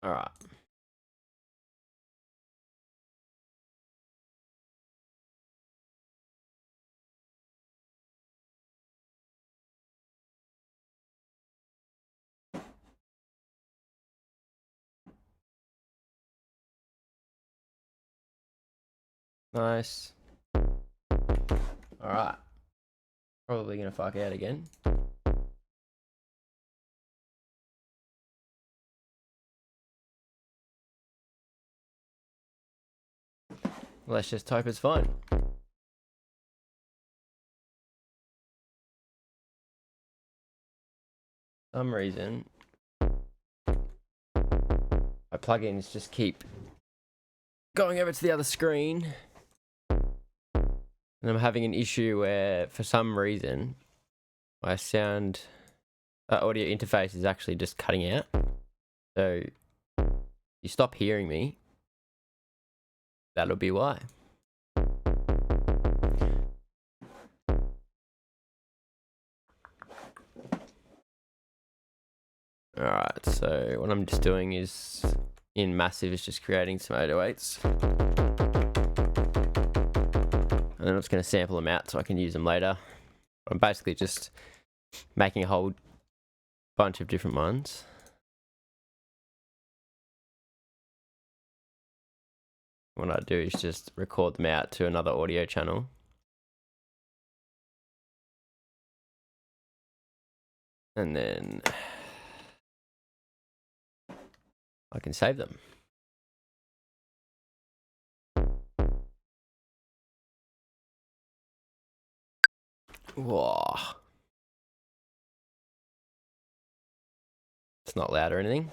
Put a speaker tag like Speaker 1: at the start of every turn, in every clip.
Speaker 1: All right. Nice. All right. Probably gonna fuck out again. Let's just hope it's fine. For some reason, my plugins just keep going over to the other screen. And I'm having an issue where, for some reason, my sound audio interface is actually just cutting out. So, you stop hearing me. That'll be why. Alright, so what I'm just doing is, in Massive, is just creating some 808s. And then I'm just going to sample them out so I can use them later. I'm basically just making a whole bunch of different ones. What I do is just record them out to another audio channel. And then I can save them. Whoa. It's not loud or anything.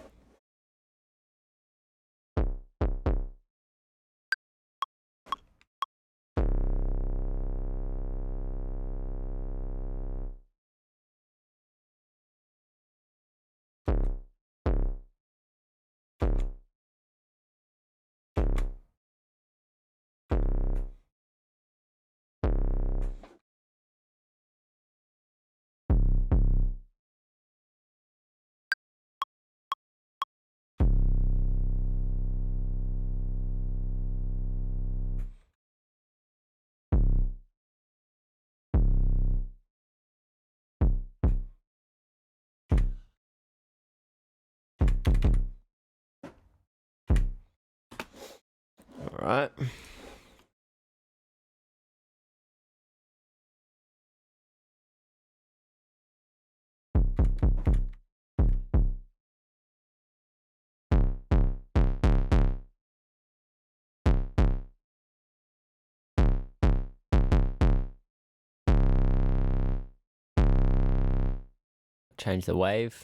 Speaker 1: All right. Change the wave.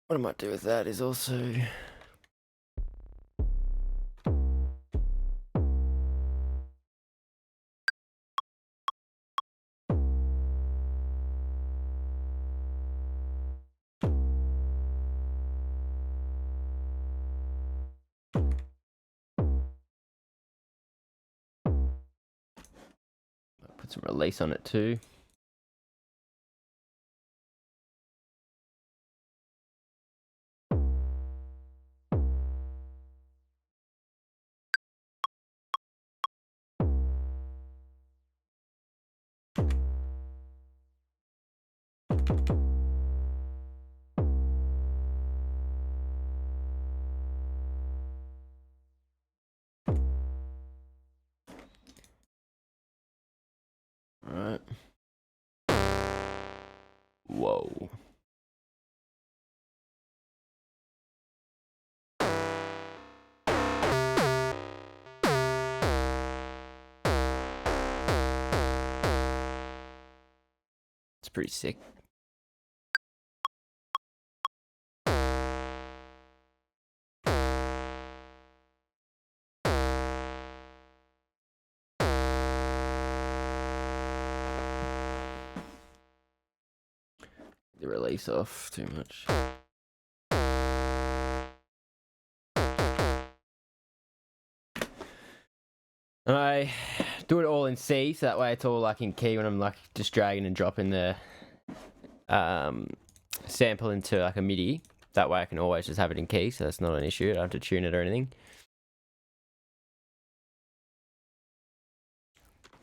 Speaker 1: What I might do with that is also put some release on it too. All right. Whoa. It's pretty sick. the release off too much. And I do it all in C, so that way it's all like in key when I'm like just dragging and dropping the sample into like a MIDI. That way I can always just have it in key, so that's not an issue. I don't have to tune it or anything.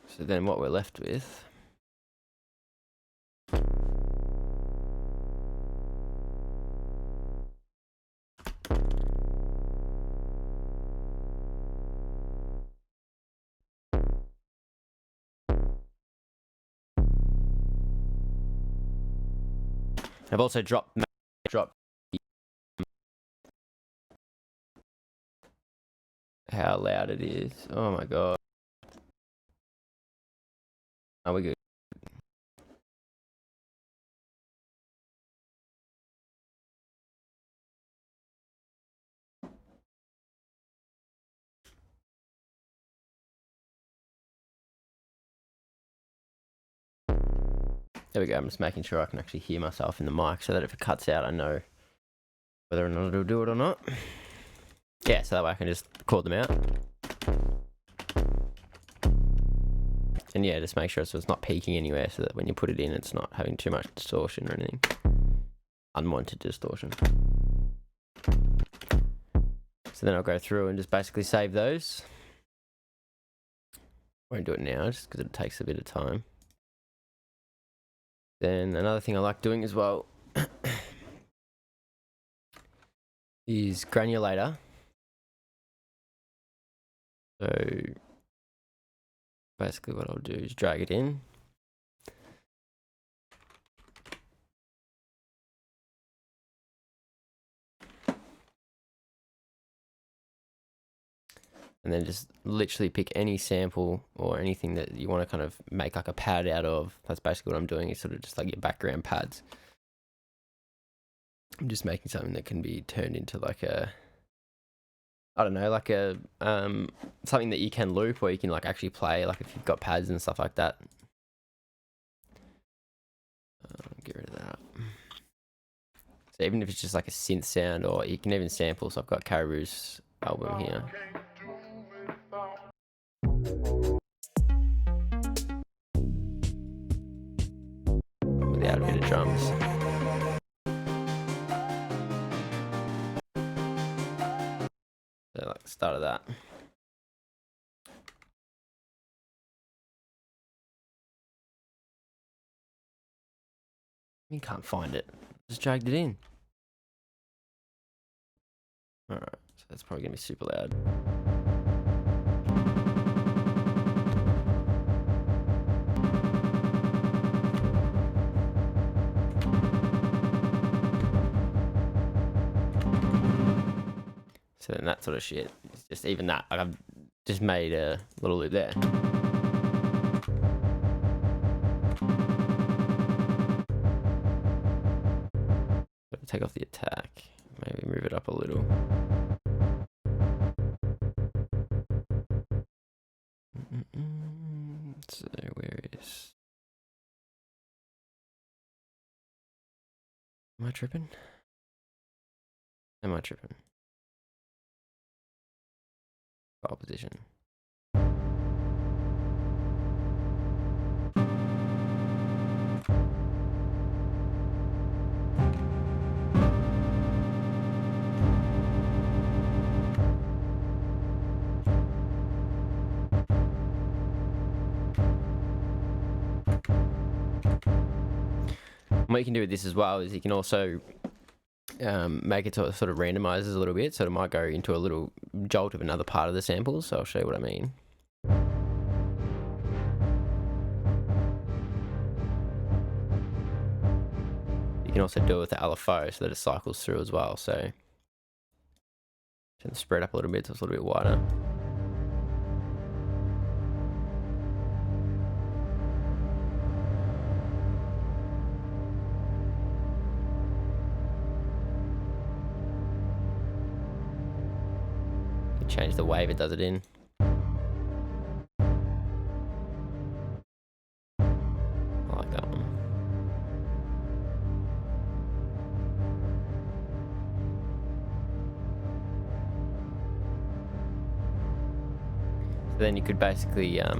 Speaker 1: So then what we're left with I've also dropped how loud it is. Oh my god. Are we good? There we go. I'm just making sure I can actually hear myself in the mic so that if it cuts out, I know whether or not it'll do it or not. Yeah, so that way I can just record them out. And yeah, just make sure so it's not peaking anywhere so that when you put it in, it's not having too much distortion or anything. Unwanted distortion. So then I'll go through and just basically save those. Won't do it now just because it takes a bit of time. Then another thing I like doing as well is granulator. So basically what I'll do is drag it in. And then just literally pick any sample or anything that you want to kind of make like a pad out of. That's basically what I'm doing, is sort of just like your background pads. I'm just making something that can be turned into like a, I don't know, like a something that you can loop or you can like actually play, like if you've got pads and stuff like that. Get rid of that. So even if it's just like a synth sound, or you can even sample. So I've got Caribou's album here. Without a bit of drums. So like the start of that. You can't find it. Just dragged it in. Alright, so that's probably gonna be super loud. So then that sort of shit, it's just even that, like I've just made a little loop there. Take off the attack, maybe move it up a little. So where is... Am I tripping? Am I tripping? File position. What you can do with this as well is you can also make it sort of randomizes a little bit, so it might go into a little jolt of another part of the sample. So I'll show you what I mean. You can also do it with the LFO so that it cycles through as well. So turn the spread up a little bit so it's a little bit wider. Change the wave it does it in. I like that one. So then you could basically, yeah,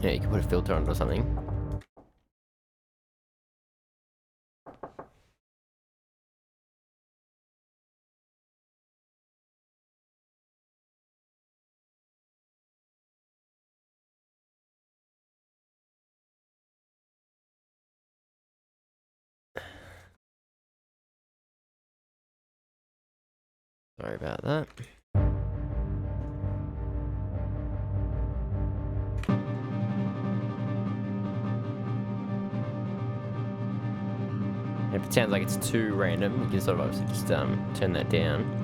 Speaker 1: you could put a filter on it or something. Sorry about that. If it sounds like it's too random, you can sort of obviously just turn that down.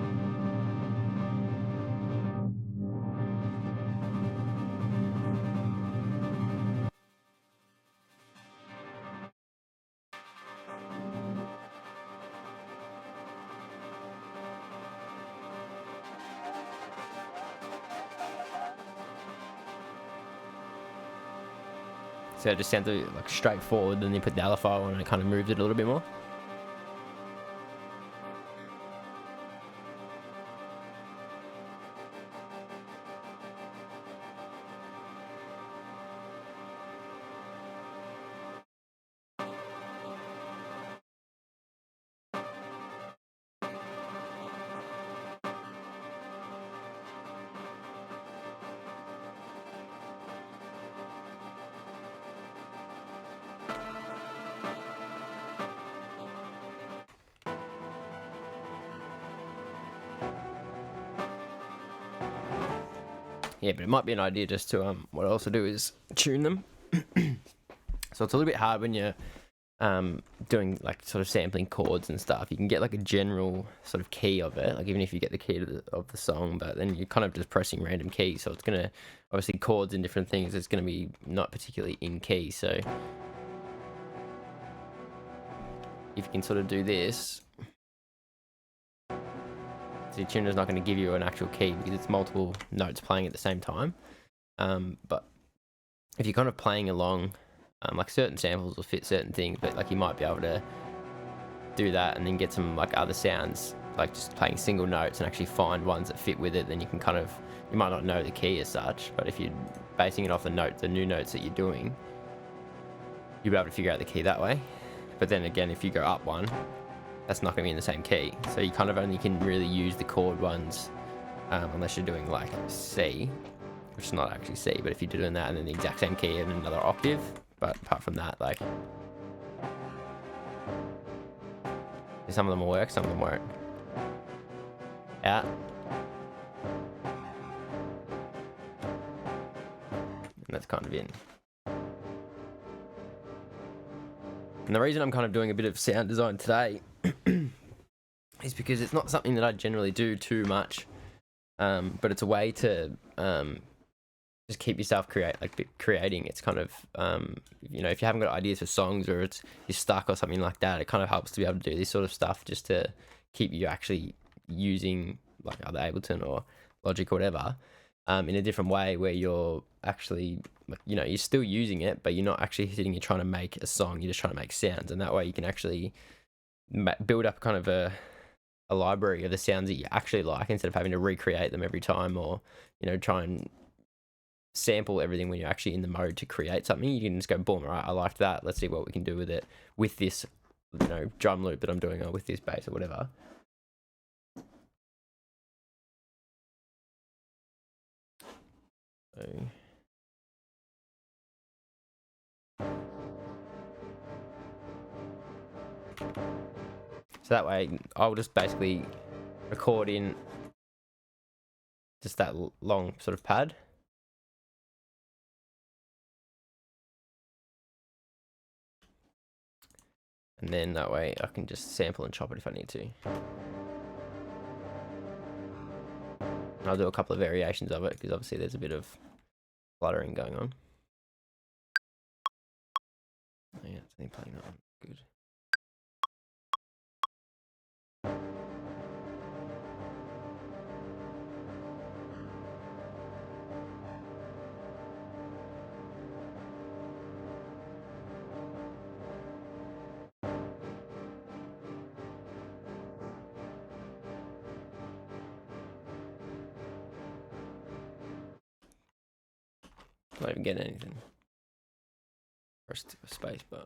Speaker 1: So it just sounds like straightforward, then you put the other file on and it kind of moves it a little bit more. Yeah, but it might be an idea just to what I also do is tune them. So it's a little bit hard when you're doing like sort of sampling chords and stuff. You can get like a general sort of key of it, like even if you get the key of the song, but then you're kind of just pressing random keys. So it's gonna obviously chords and different things. It's gonna be not particularly in key. So if you can sort of do this. So your tuner's not going to give you an actual key because it's multiple notes playing at the same time. But if you're kind of playing along, like certain samples will fit certain things, but like you might be able to do that and then get some like other sounds, like just playing single notes and actually find ones that fit with it. Then you can kind of, you might not know the key as such, but if you're basing it off the new notes that you're doing, you'll be able to figure out the key that way. But then again, if you go up one, that's not going to be in the same key. So you kind of only can really use the chord ones unless you're doing like C, which is not actually C, but if you're doing that and then the exact same key in another octave. But apart from that, like, some of them will work, some of them won't. Out. And that's kind of in. And the reason I'm kind of doing a bit of sound design today is because it's not something that I generally do too much, but it's a way to just keep yourself creating. It's kind of, you know, if you haven't got ideas for songs or you're stuck or something like that, it kind of helps to be able to do this sort of stuff just to keep you actually using like either Ableton or Logic or whatever in a different way where you're actually, you know, you're still using it, but you're not actually sitting here trying to make a song. You're just trying to make sounds, and that way you can actually build up kind of a library of the sounds that you actually like instead of having to recreate them every time, or, you know, try and sample everything when you're actually in the mode to create something. You can just go, boom, all right, I liked that. Let's see what we can do with it, with this, you know, drum loop that I'm doing, or with this bass or whatever. So that way I'll just basically record in just that long sort of pad. And then that way I can just sample and chop it if I need to. And I'll do a couple of variations of it because obviously there's a bit of fluttering going on. Oh yeah, it's only playing that one. Good. Not even getting anything. Press space bar.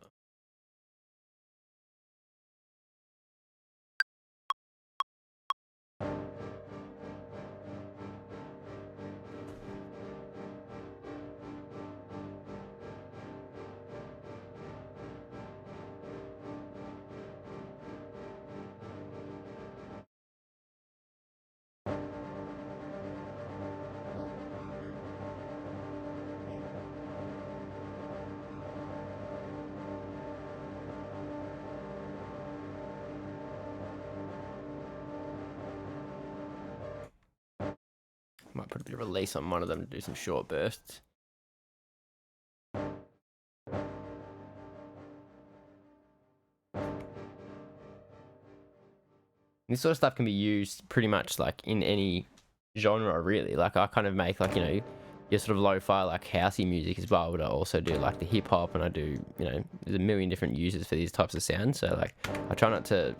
Speaker 1: Might put a bit of release on one of them to do some short bursts. This sort of stuff can be used pretty much like in any genre, really. Like I kind of make like, you know, your sort of lo-fi like housey music as well, but I also do like the hip hop, and I do, you know, there's a million different uses for these types of sounds. So like I try not to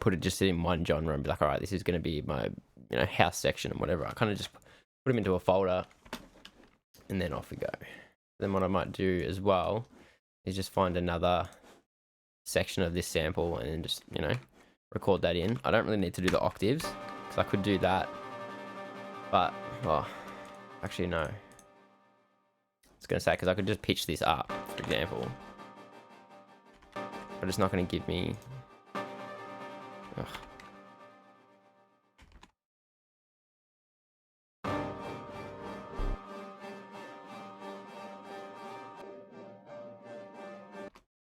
Speaker 1: put it just in one genre and be like, all right, this is going to be my, you know, house section and whatever. I kind of just put them into a folder and then off we go. Then what I might do as well is just find another section of this sample and then just, you know, record that in. I don't really need to do the octaves because I could do that, but well, actually no. I was going to say, because I could just pitch this up, for example, but it's not going to give me. Ugh.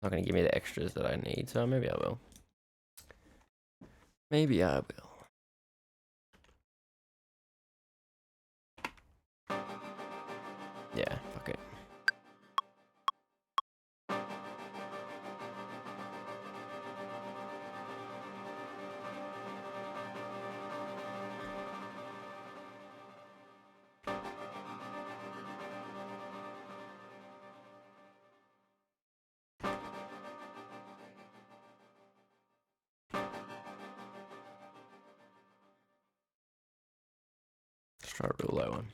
Speaker 1: Not going to give me the extras that I need, so maybe I will. Maybe I will. Yeah, fuck it. Let's try a real low one.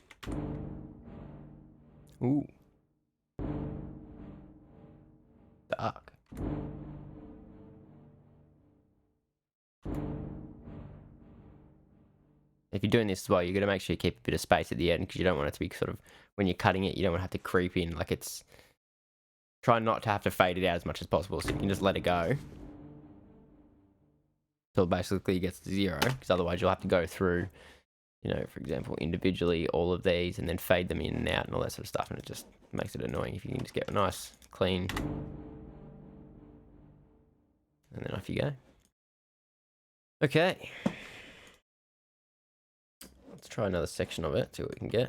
Speaker 1: Ooh. Dark. If you're doing this as well, you're going to make sure you keep a bit of space at the end, because you don't want it to be sort of, when you're cutting it, you don't want to have to creep in. Like it's, try not to have to fade it out as much as possible, so you can just let it go till basically it gets to 0, because otherwise you'll have to go through, you know, for example, individually all of these and then fade them in and out and all that sort of stuff, and it just makes it annoying. If you can just get a nice, clean, and then off you go. Okay. Let's try another section of it, see what we can get.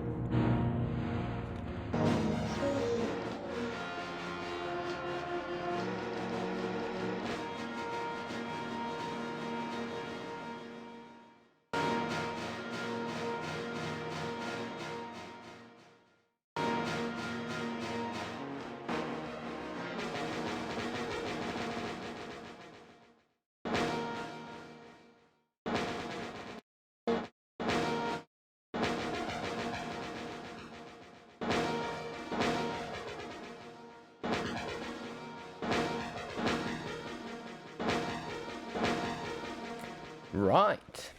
Speaker 1: Right.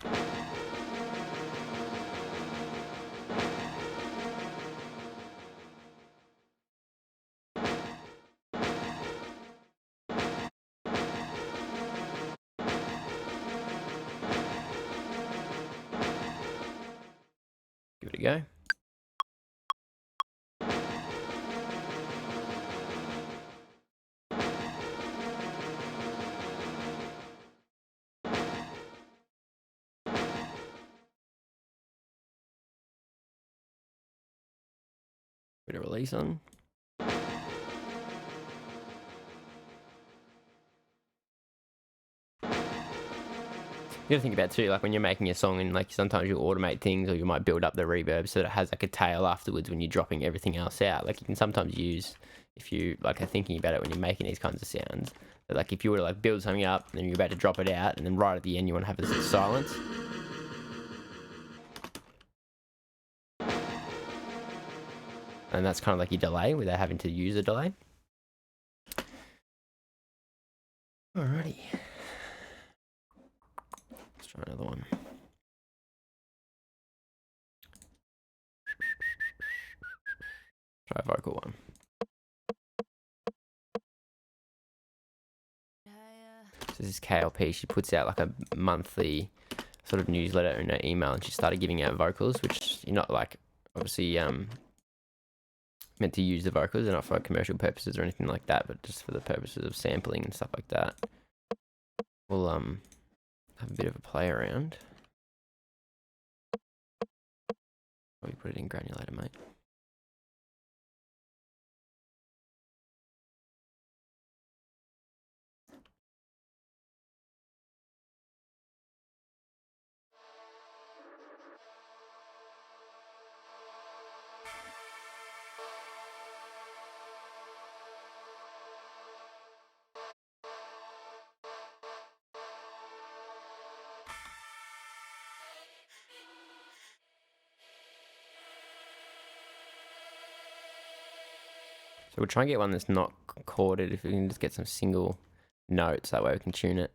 Speaker 1: Give it a go. Bit of release on. You gotta think about too, like when you're making a song, and like sometimes you automate things, or you might build up the reverb so that it has like a tail afterwards when you're dropping everything else out. Like you can sometimes use, if you like are thinking about it when you're making these kinds of sounds, that like if you were to like build something up and then you're about to drop it out, and then right at the end you want to have this silence. and that's kind of like your delay without having to use a delay. Alrighty. Let's try another one. Try a vocal one. So this is KLP. She puts out like a monthly sort of newsletter in her email, and she started giving out vocals, which you're not like obviously meant to use the vocals. They're not for commercial purposes or anything like that, but just for the purposes of sampling and stuff like that. We'll have a bit of a play around. Probably put it in granulator, mate. So we'll try and get one that's not chorded. If we can just get some single notes, that way we can tune it.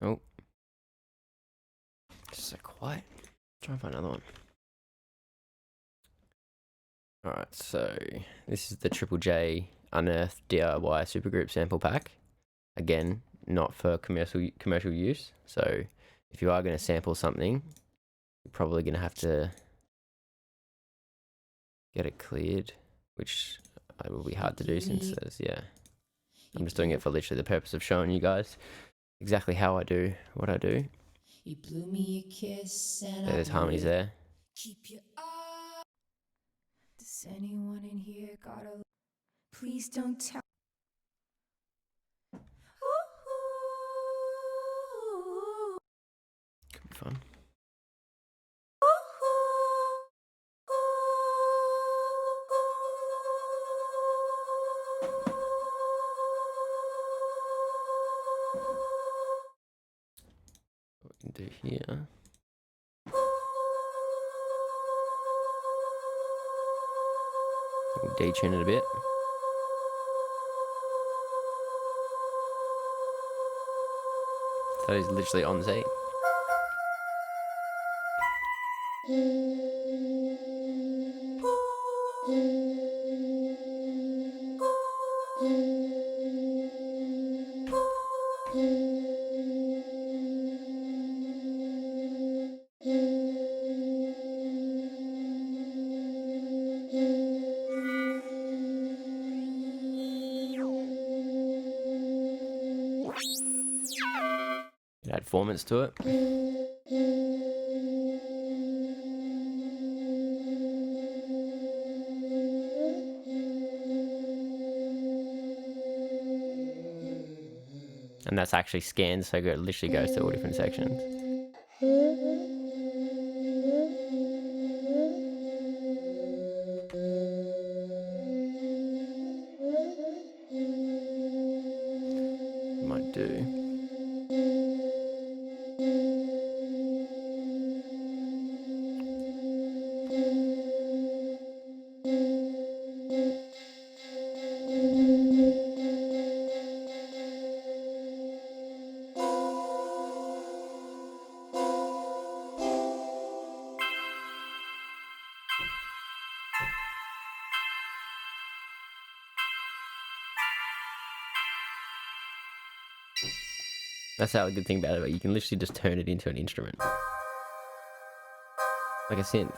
Speaker 1: Oh, just so quiet. Try and find another one. Alright, so this is the Triple J Unearthed DIY Supergroup sample pack. Again, not for commercial use. So if you are going to sample something, you're probably going to have to get it cleared, which will be hard to do since there's, I'm just doing it for literally the purpose of showing you guys exactly how I do what I do. You blew me a kiss and there's harmonies there. Keep your eye. Does anyone in here got a... Please don't tell. Could be fun. What we can do here. We'll detune it a bit. So he's literally on Z. Add formants to it. And that's actually scanned, so it literally goes to all different sections. Might do. That's the good thing about it, you can literally just turn it into an instrument. Like a synth.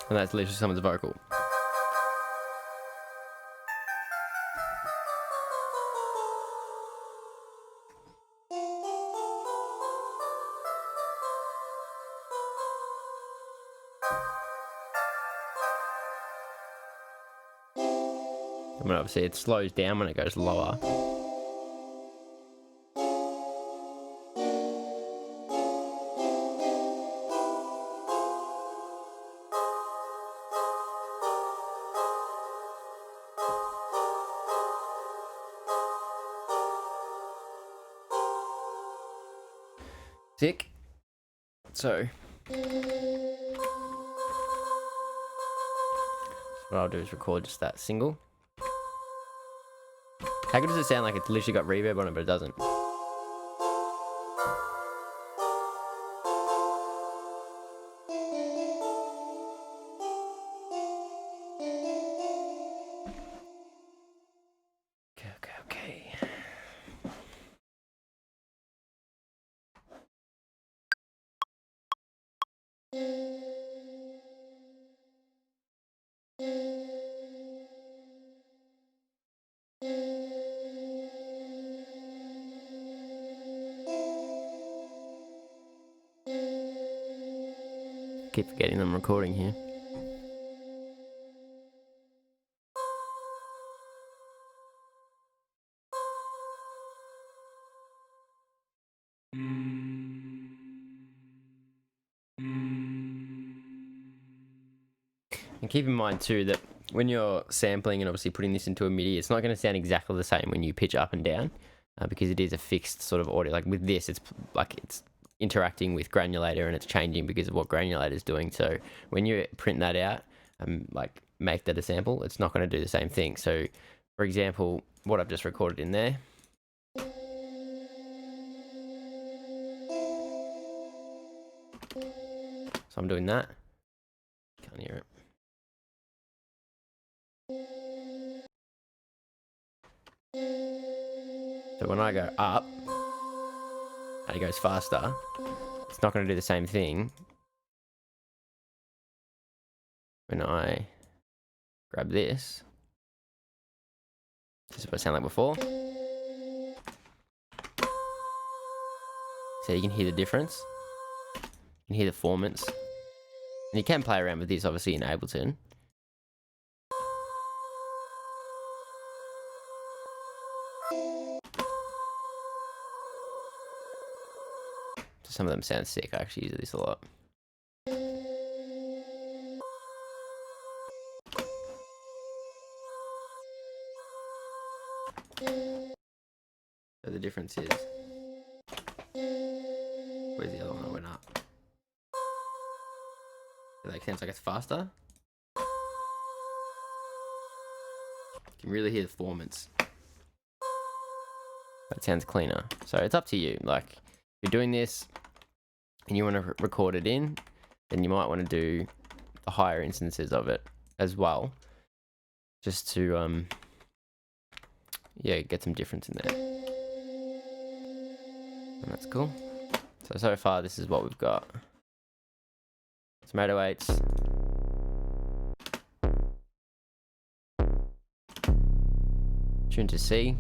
Speaker 1: And that's literally someone's vocal. I mean, obviously it slows down when it goes lower. Sick. So what I'll do is record just that single. How good does it sound like it's literally got reverb on it, but it doesn't? Okay. Keep forgetting I'm recording here. And keep in mind too that when you're sampling and obviously putting this into a MIDI, it's not going to sound exactly the same when you pitch up and down, because it is a fixed sort of audio. Like with this, it's interacting with granulator and it's changing because of what granulator is doing. So when you print that out and like make that a sample, it's not going to do the same thing. So for example, what I've just recorded in there. So I'm doing that. Can't hear it. So when I go up and it goes faster, it's not going to do the same thing when I grab this. This is what it sounded like before. So you can hear the difference. You can hear the formants. And you can play around with this obviously in Ableton. Some of them sound sick. I actually use this a lot. So the difference is, where's the other one that went up? That sounds like it's faster. You can really hear the formants. That sounds cleaner. So it's up to you. Like, if you're doing this and you want to record it in, then you might want to do the higher instances of it as well, just to yeah, get some difference in there. And that's cool. So far this is what we've got. Some 808s. Tune to C.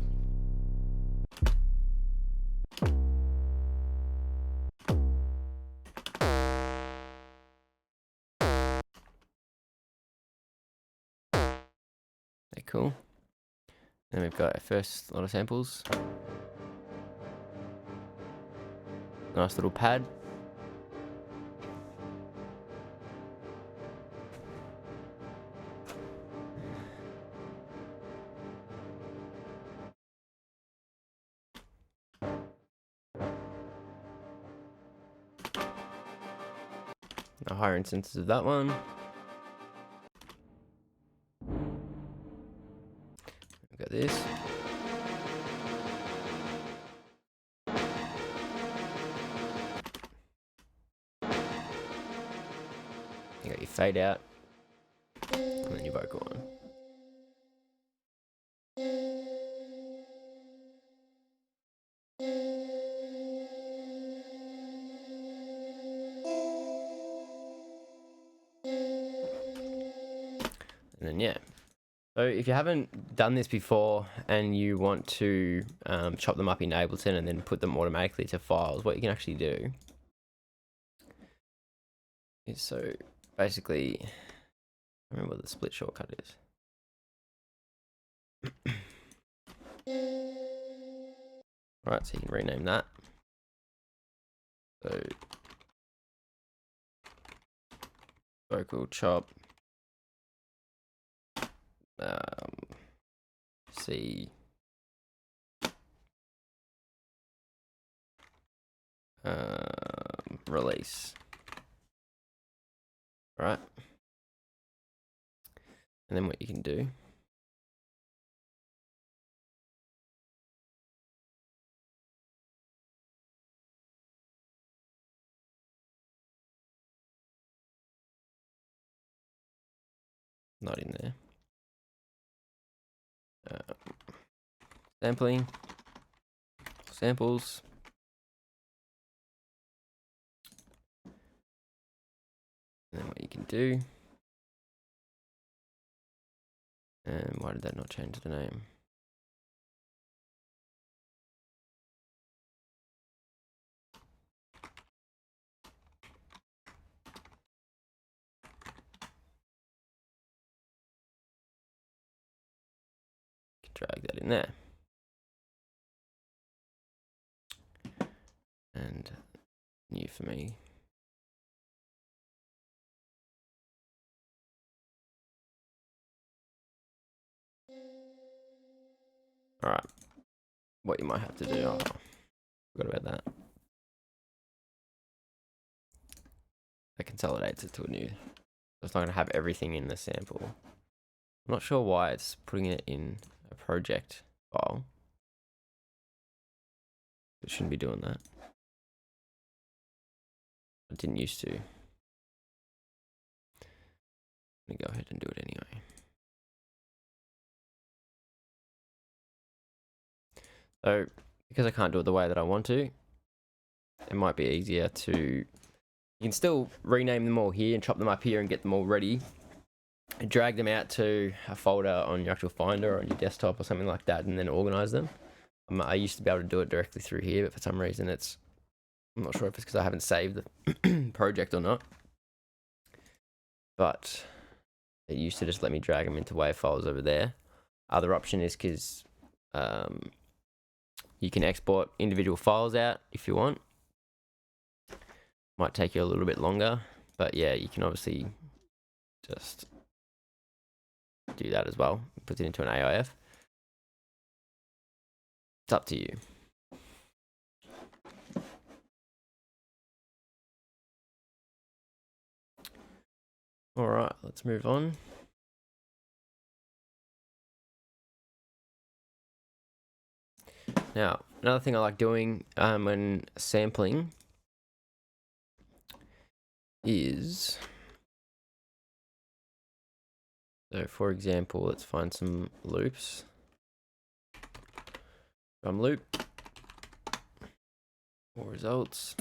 Speaker 1: They're cool. Then we've got our first lot of samples. Nice little pad. The higher instances of that one. We've got this. You got your fade out, and then your vocal on. And then yeah. So if you haven't done this before and you want to chop them up in Ableton and then put them automatically to files, what you can actually do is, so basically, I remember what the split shortcut is. Right, so you can rename that. So vocal chop C release. All right. And then what you can do, not in there. Sampling, samples. And then what you can do, and why did that not change the name? Drag that in there. And new for me. All right. What you might have to do, oh, forgot about that. That consolidates it to a new. It's not going to have everything in the sample. I'm not sure why it's putting it in a project file. It shouldn't be doing that. I didn't used to. Let me go ahead and do it anyway. So, because I can't do it the way that I want to, it might be easier to... You can still rename them all here and chop them up here and get them all ready. And drag them out to a folder on your actual Finder or on your desktop or something like that, and then organize them. I used to be able to do it directly through here, but for some reason it's... I'm not sure if it's because I haven't saved the project or not. But it used to just let me drag them into WAV files over there. Other option is because you can export individual files out if you want. Might take you a little bit longer, but yeah, you can obviously just do that as well. Put it into an AIF. It's up to you. All right, let's move on. Now, another thing I like doing when sampling is, so for example, let's find some loops. Drum loop, more results.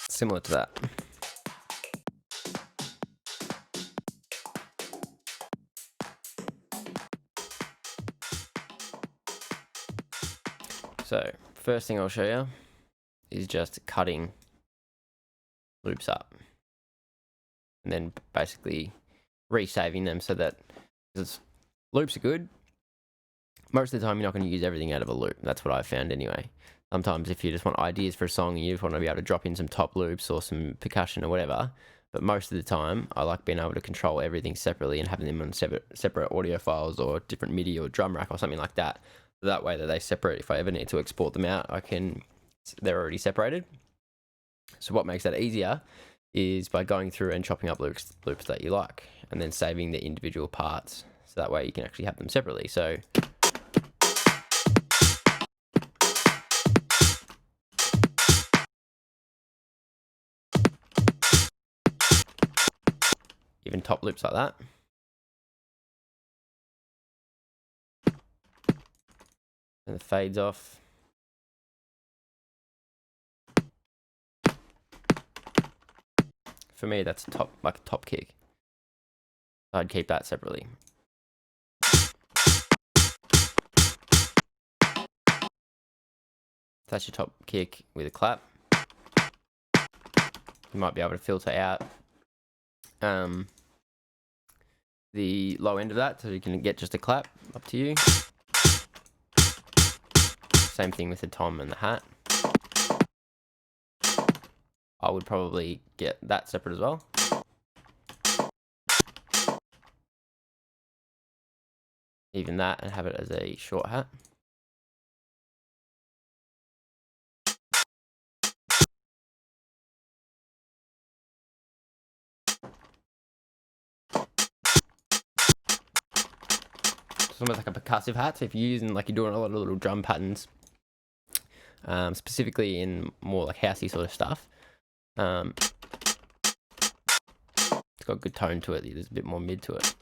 Speaker 1: Similar to that. So, first thing I'll show you is just cutting loops up. And then basically resaving them so that, because loops are good, most of the time you're not going to use everything out of a loop. That's what I've found anyway. Sometimes if you just want ideas for a song and you just want to be able to drop in some top loops or some percussion or whatever, but most of the time I like being able to control everything separately and having them on separate audio files or different MIDI or drum rack or something like that. So that way that they separate. If I ever need to export them out, they're already separated. So what makes that easier is by going through and chopping up loops that you like and then saving the individual parts. So that way you can actually have them separately. So even top loops like that. And the fades off. For me, that's like a top kick. I'd keep that separately. That's your top kick with a clap. You might be able to filter out the low end of that, so you can get just a clap. Up to you. Same thing with the tom and the hat. I would probably get that separate as well. Even that, and have it as a short hat. It's almost like a percussive hat. So if you're using, like, you're doing a lot of little drum patterns, specifically in more like housey sort of stuff, it's got a good tone to it. There's a bit more mid to it.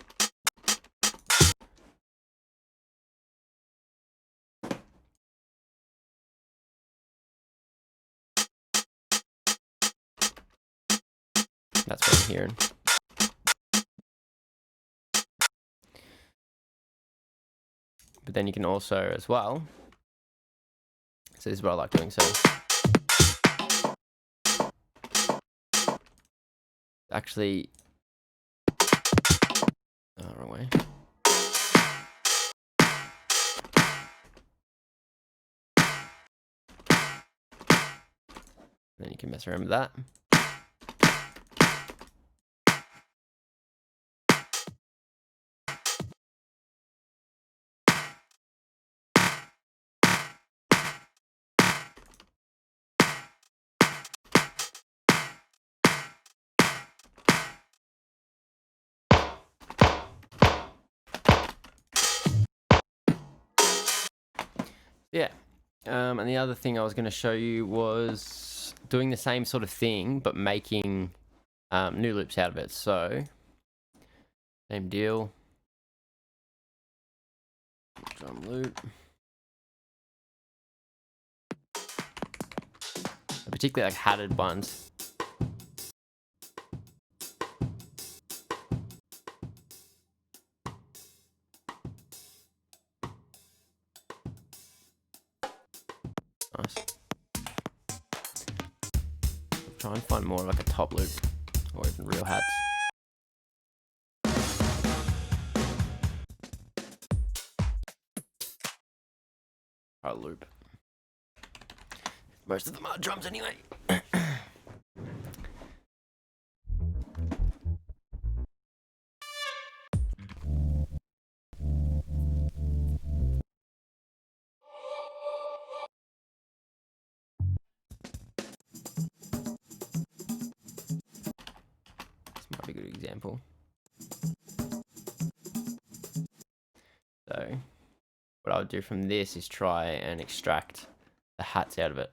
Speaker 1: That's what I'm hearing. But then you can also, as well, so this is what I like doing, so actually, wrong way. Then you can mess around with that. Yeah. And the other thing I was going to show you was doing the same sort of thing, but making new loops out of it. So, same deal. Drum loop. Particularly like hatted ones. Nice. Try and find more like a top loop or even real hats. A loop. Most of them are drums anyway. This might be a good example. So, what I would do from this is try and extract the hats out of it.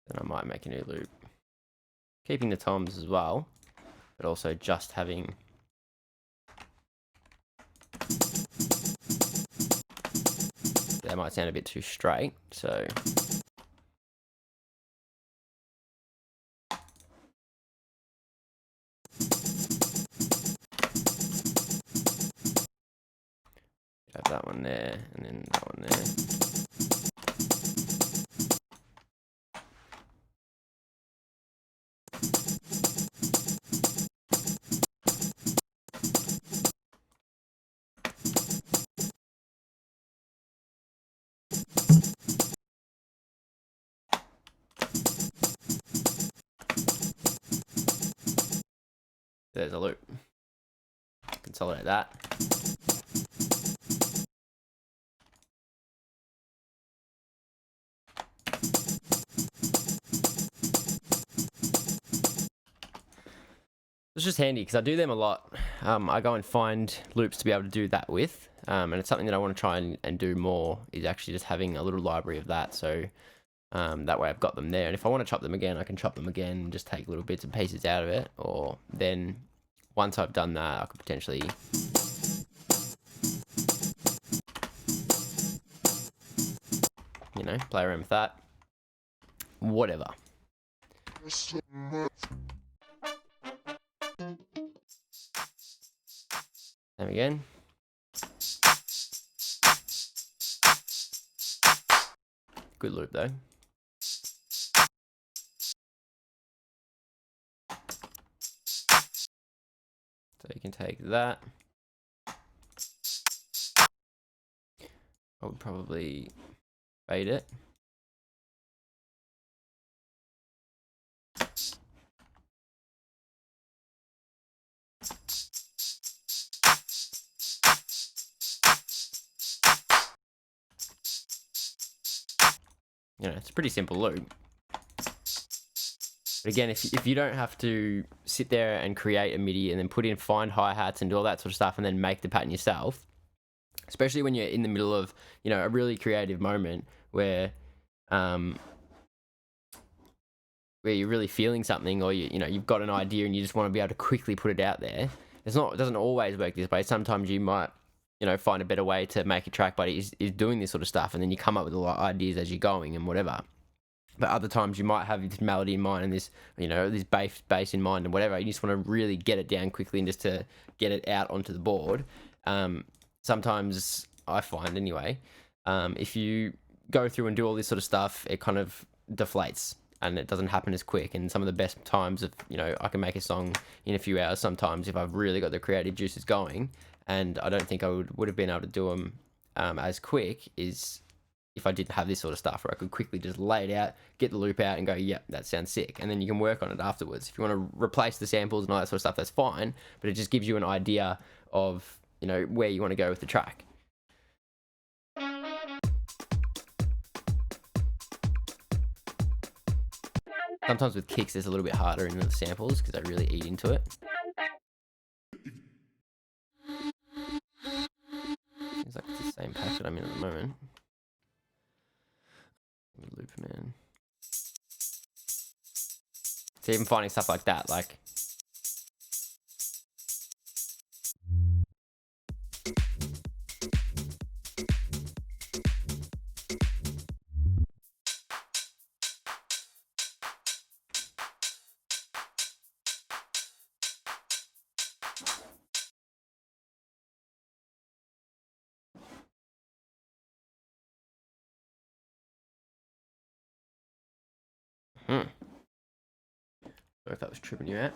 Speaker 1: Then I might make a new loop. Keeping the toms as well, but also just having that might sound a bit too straight, so have that one there and then that one there. There's a loop. Consolidate that. It's just handy because I do them a lot. I go and find loops to be able to do that with, and it's something that I want to try and do more, is actually just having a little library of that, so that way I've got them there, and if I want to chop them again, I can chop them again and just take little bits and pieces out of it, or then once I've done that, I could potentially play around with that. Whatever. There again. Good loop though. So you can take that. I would probably fade it. You know, it's a pretty simple loop. But again, if you don't have to sit there and create a MIDI and then put in, find hi-hats and do all that sort of stuff and then make the pattern yourself, especially when you're in the middle of, you know, a really creative moment where you're really feeling something, or you know, you've got an idea and you just want to be able to quickly put it out there. It doesn't always work this way. Sometimes you might, you know, find a better way to make a track, but is doing this sort of stuff, and then you come up with a lot of ideas as you're going and whatever. But other times you might have this melody in mind and this, you know, this bass in mind and whatever. You just want to really get it down quickly and just to get it out onto the board. Sometimes I find anyway, if you go through and do all this sort of stuff, it kind of deflates and it doesn't happen as quick. And some of the best times of, you know, I can make a song in a few hours sometimes if I've really got the creative juices going, and I don't think I would have been able to do them as quick is if I didn't have this sort of stuff, where I could quickly just lay it out, get the loop out and go, yep, that sounds sick. And then you can work on it afterwards. If you want to replace the samples and all that sort of stuff, that's fine. But it just gives you an idea of, you know, where you want to go with the track. Sometimes with kicks, it's a little bit harder in the samples because they really eat into it. Seems like it's the same patch that I'm in at the moment. Loop, man. So even finding stuff like that, like Sorry if that was tripping you out.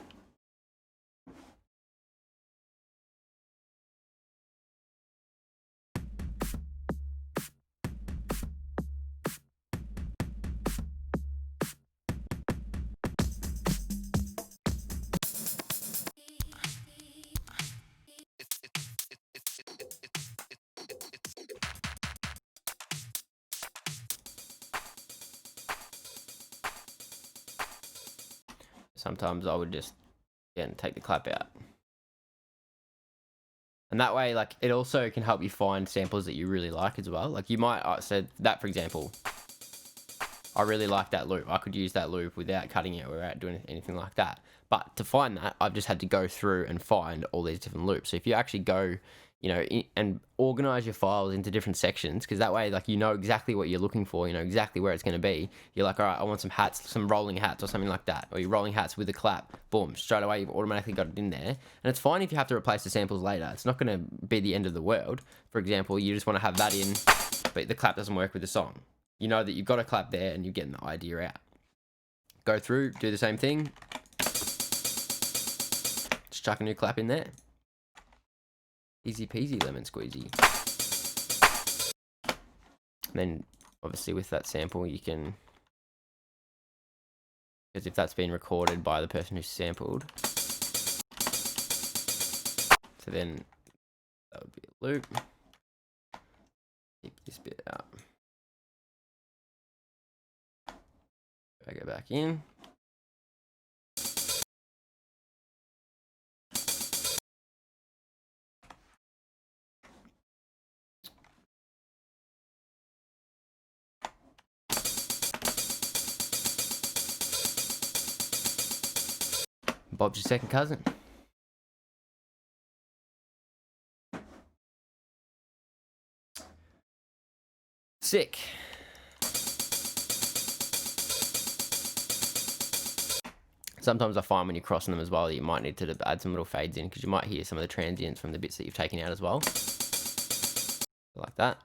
Speaker 1: Sometimes I would just, again, take the clap out. And that way, like, it also can help you find samples that you really like as well. Like, you might, so that, for example, I really like that loop. I could use that loop without cutting it or without doing anything like that. But to find that, I've just had to go through and find all these different loops. So if you actually go, you know, and organize your files into different sections, because that way, like, you know exactly what you're looking for, you know exactly where it's going to be. You're like, all right, I want some hats, some rolling hats or something like that. Or you're rolling hats with a clap. Boom, straight away, you've automatically got it in there. And it's fine if you have to replace the samples later. It's not going to be the end of the world. For example, you just want to have that in, but the clap doesn't work with the song. You know that you've got a clap there and you're getting the idea out. Go through, do the same thing. Just chuck a new clap in there. Easy peasy lemon squeezy. And then obviously with that sample you can, because if that's been recorded by the person who sampled, so then that would be a loop. Keep this bit out. I go back in. Bob's your second cousin. Sick. Sometimes I find when you're crossing them as well, you might need to add some little fades in, because you might hear some of the transients from the bits that you've taken out as well. Like that.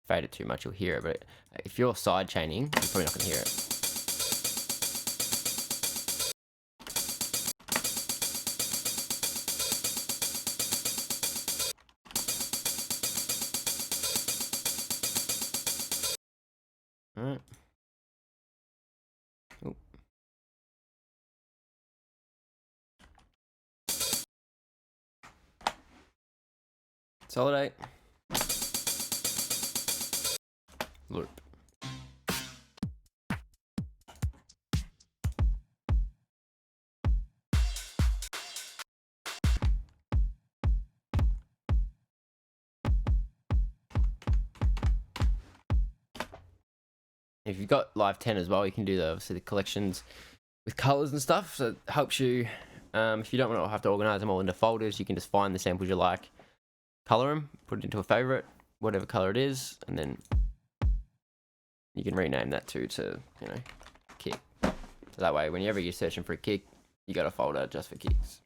Speaker 1: fade it too much, you'll hear it. But if you're side chaining, you're probably not gonna hear it. Alright. Oop. Consolidate. Loop. If you've got Live 10 as well, you can do obviously the collections with colors and stuff. So it helps you. If you don't want to have to organize them all into folders, you can just find the samples you like, color them, put it into a favorite, whatever color it is, and then you can rename that to kick. So that way, whenever you're searching for a kick, you got a folder just for kicks.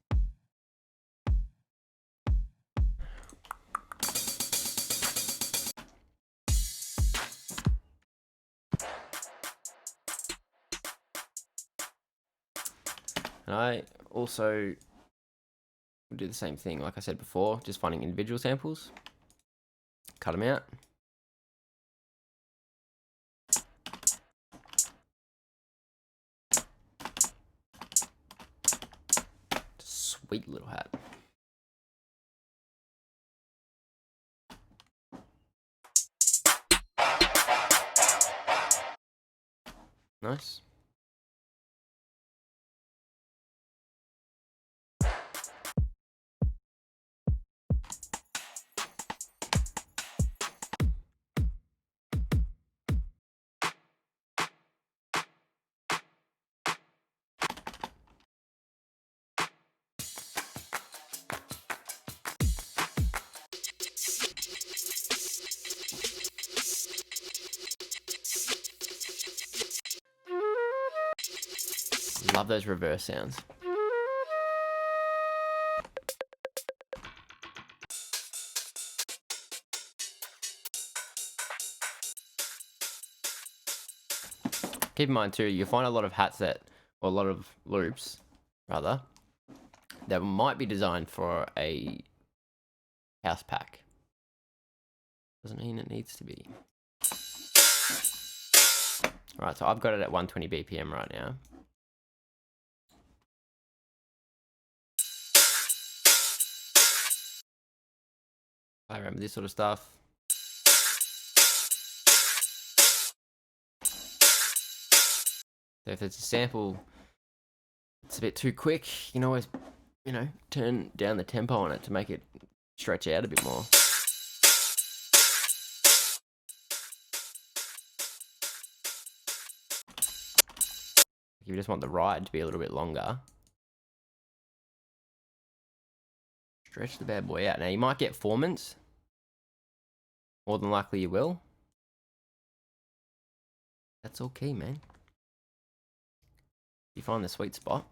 Speaker 1: And I also would do the same thing, like I said before, just finding individual samples, cut them out. Sweet little hat. Nice. Love those reverse sounds. Keep in mind too, you'll find a lot of hats or a lot of loops, rather, that might be designed for a house pack. Doesn't mean it needs to be. Alright, so I've got it at 120 BPM right now. I remember this sort of stuff. So if it's a sample, it's a bit too quick, you can always, turn down the tempo on it to make it stretch out a bit more. If you just want the ride to be a little bit longer, stretch the bad boy out. Now you might get formants. More than likely you will. That's okay, man. You find the sweet spot.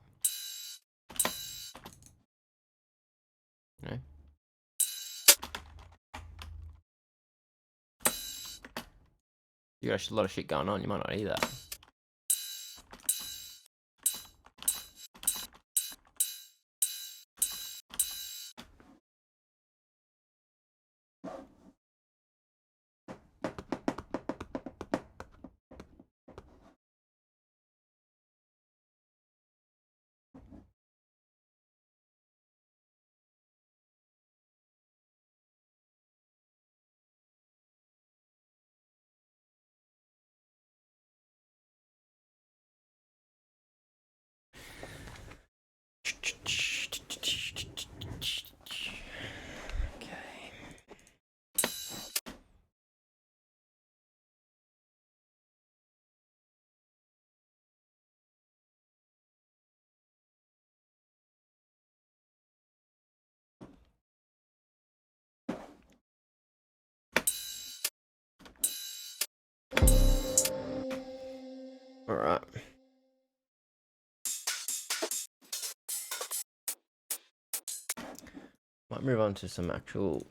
Speaker 1: You got a lot of shit going on, you might not need that. All right. Might move on to some actual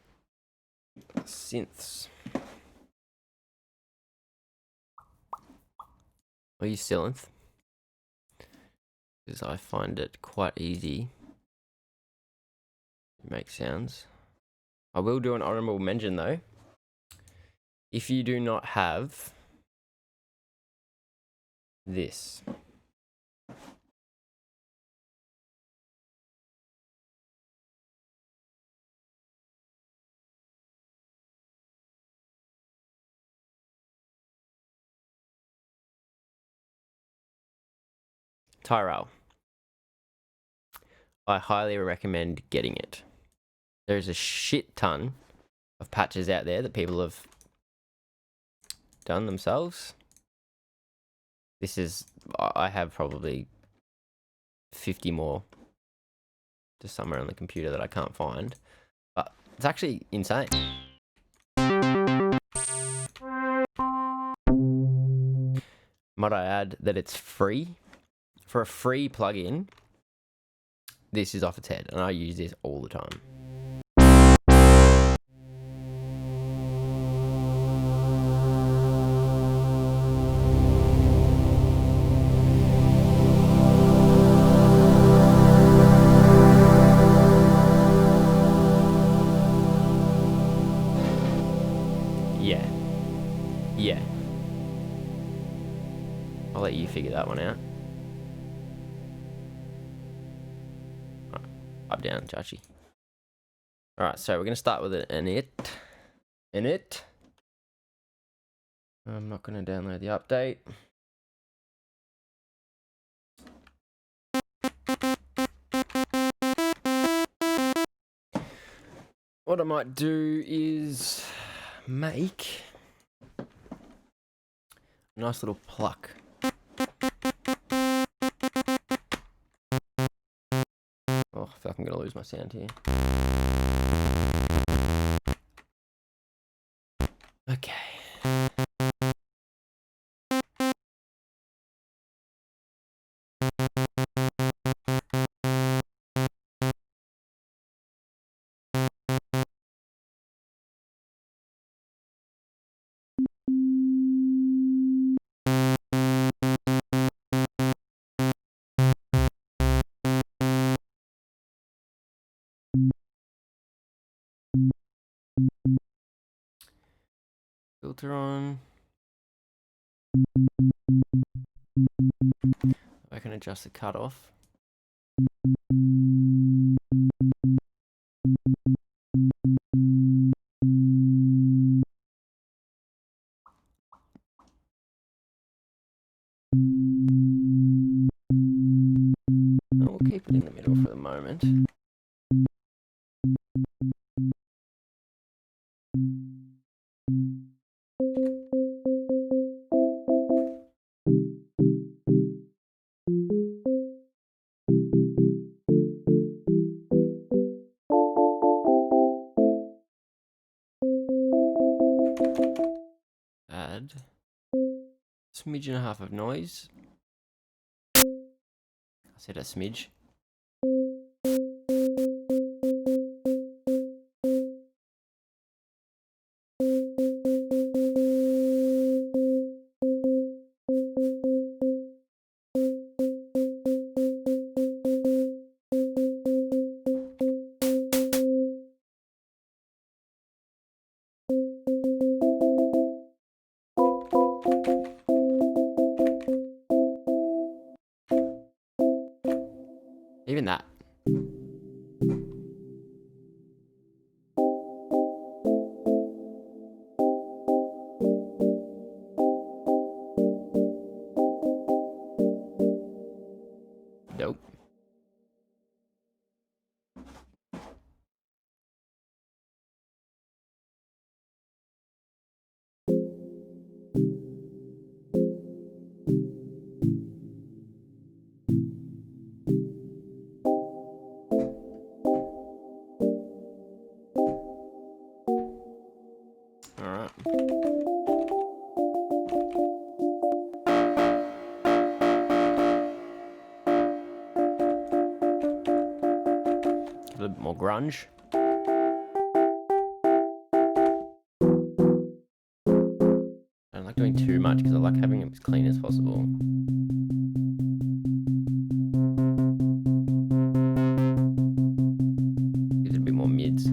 Speaker 1: synths. I'll use Sylinth because I find it quite easy to make sounds. I will do an honorable mention though. If you do not have this, Tyrell, I highly recommend getting it. There's a shit ton of patches out there that people have done themselves. This is, I have probably 50 more just somewhere on the computer that I can't find, but it's actually insane. Might I add that it's free? For a free plugin, this is off its head, and I use this all the time. Yeah. I'll let you figure that one out. Up, down, Chachi. Alright, so we're going to start with an init. I'm not going to download the update. What I might do is make a nice little pluck. Oh, I feel like I'm going to lose my sound here. Okay. Filter on. I can adjust the cutoff. We'll keep it in the middle for the moment. Add a smidge and a half of noise. I said a smidge. Even that. Dope. Alright. A little bit more grunge. Don't like like doing too much because I like having it as clean as possible. Gives it a bit more mids.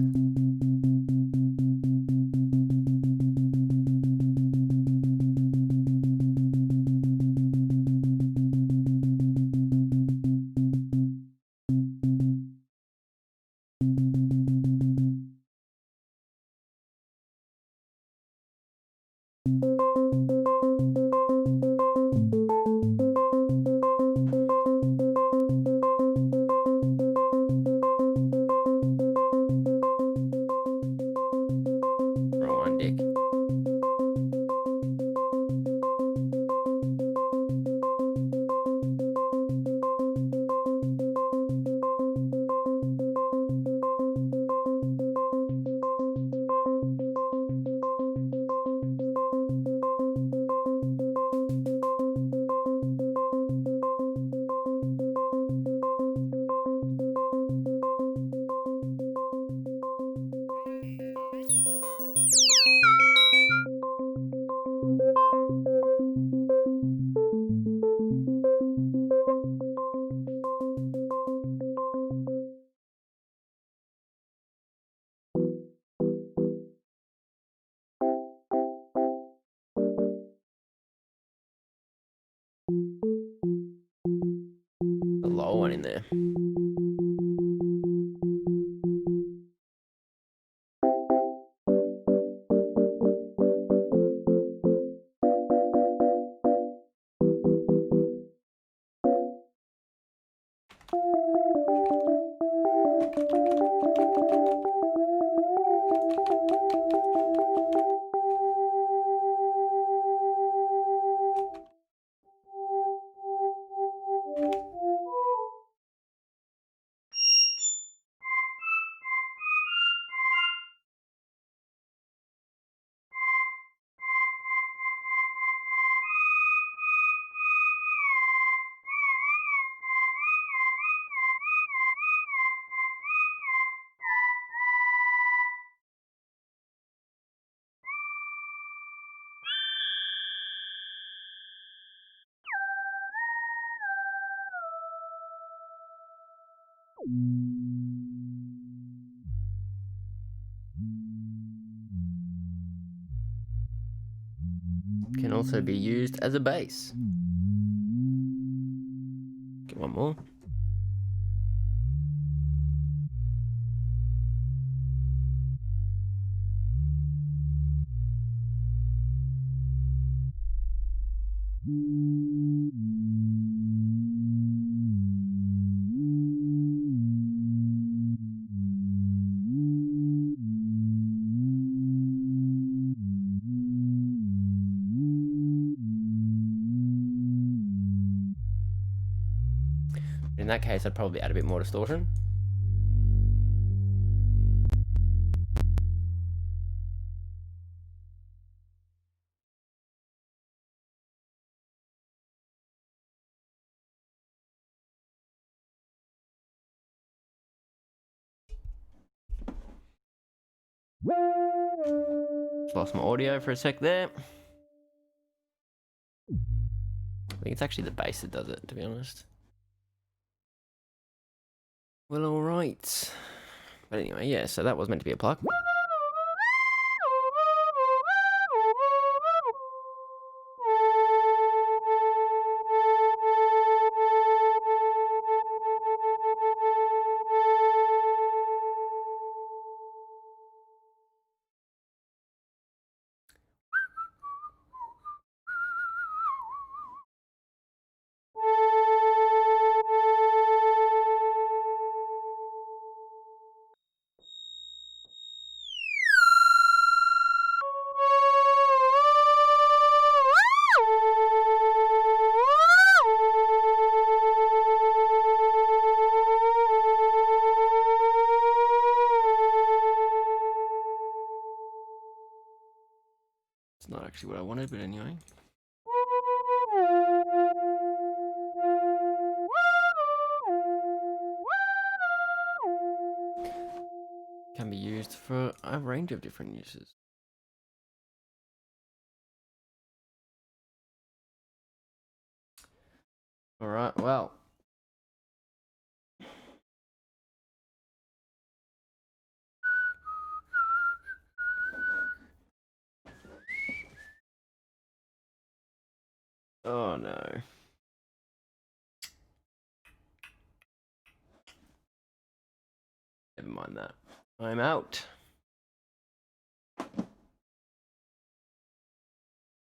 Speaker 1: Wrong one, Dick. A low one in there. Can also be used as a bass. Get one more. In that case, I'd probably add a bit more distortion. Just lost my audio for a sec there. I think it's actually the bass that does it, to be honest. Well, alright. But anyway, yeah, so that was meant to be a pluck. It's not actually what I wanted, but anyway. Can be used for a range of different uses. All right, well. Oh no. Never mind that. I'm out.